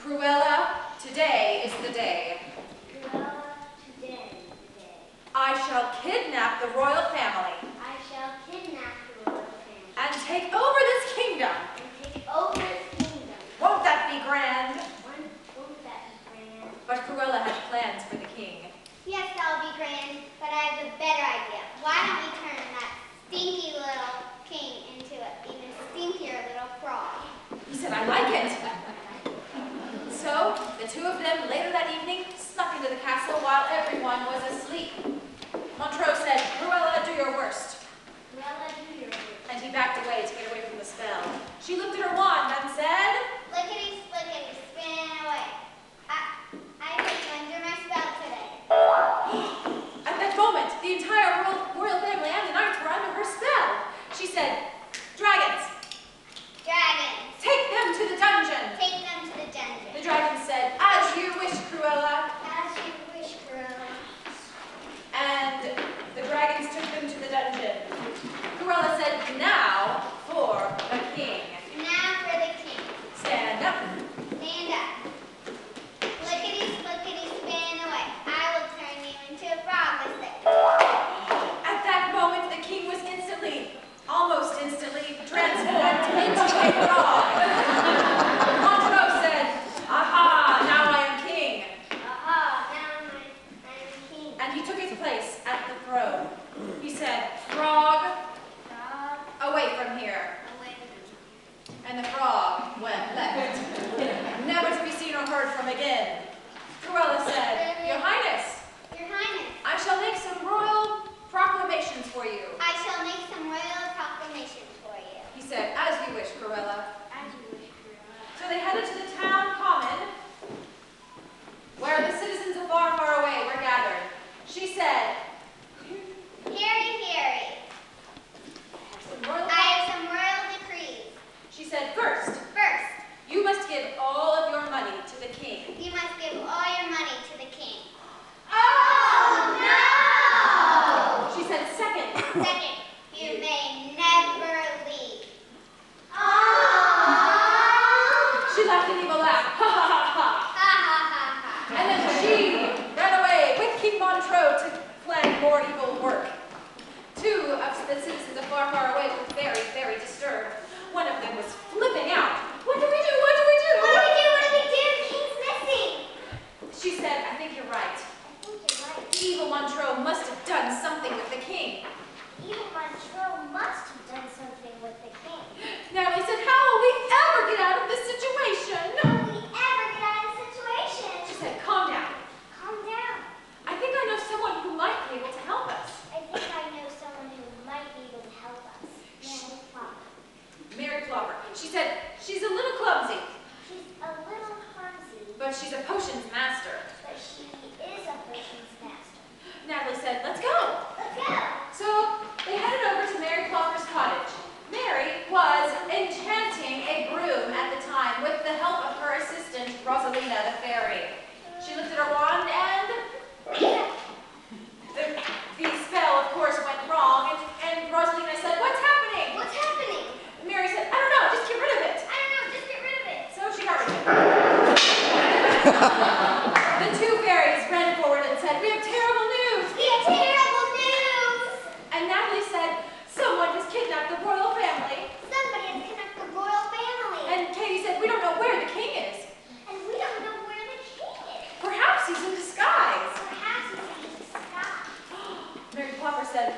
Cruella, today is the day. Cruella, today is the day. I shall kidnap the royal family. I shall kidnap the royal family. And take over this kingdom. And take over this kingdom. Won't that be grand? Won't that be grand? But Cruella had plans for the king. Yes, that'll be grand, but I have a better idea. Why don't we turn that stinky little king into an even stinkier little frog? He said, I like it. So, the two of them, later that evening, snuck into the castle while everyone was asleep. Montreux said, Cruella, do your worst. Cruella, do your worst. And he backed away to get away from the spell. She looked at her wand and said, Lickety, splickety, spin away. I think under my spell today. At that moment, the entire royal family and the knights were under her spell. She said, Dragons! Dragons! Take them to the dungeon! Take them to the dungeon. The dragon said, as you wish, Cruella. As you wish, Cruella. And the dragons took them to the dungeon. Cruella said, now for the king. Now for the king. Stand up. Stand up. Lickety, splickety, spin away. I will turn you into a frog with it. At that moment, the king was almost instantly, transformed into a frog. Montreux said, aha, now I am king. Aha, now I am king. And he took his place at the throne. He said, frog, Frog, away from here. away from here. And the frog went left, never to be seen or heard from again. Cruella said, Your Highness, Your Highness, I shall make some royal proclamations for you. I shall make some royal proclamations for you. He said, as you wish, Cruella. As you wish, Cruella. So they headed to the town common, where the citizens of far, far away were gathered. She said, Heary, heary. I have some royal decrees. She said, first, First, you must give all of your money to the king. you must give all your money to the king. Oh, no! She said, second, Second, you may never leave. she laughed an evil laugh, ha ha ha ha. Ha ha ha ha. And then she ran away with King Montreux to plan more evil work. Two of the citizens of far, far away were very, very disturbed. One of them was flipping out. What do we do? What do we do? What do we do? What do we do? The king's missing. She said, I think you're right. I think you're right. Evil Montreux must have done something with the king. Evil Montreux must have done something with the king. Natalie said, how will we ever get out of this situation? How will we ever get out of the situation? She said, calm down. Calm down. I think I know someone who might be able to help us. I think I know someone who might be able to help us. Mary Plopper. Mary Plopper. She said, she's a little clumsy, She's a little clumsy, but she's a potions master. but she is a potions master. Natalie said, let's go. Let's go. So they headed over to Mary Plopper's cottage. Mary was enchanting a broom at the time with the help of her assistant, Rosalina the fairy. She looked at her wand and the spell, of course, went wrong. And Rosalina said, what's happening? What's happening? Mary said, I don't know, just get rid of it. I don't know, just get rid of it. So she got rid of it. The two fairies ran forward and said, we have terrible news. We have terrible news. And Natalie said, someone has kidnapped the royal family. Somebody has kidnapped the royal family. And Katie said, we don't know where the king is. And we don't know where the king is. Perhaps he's in disguise. Perhaps he's in disguise. Mary Plopper said,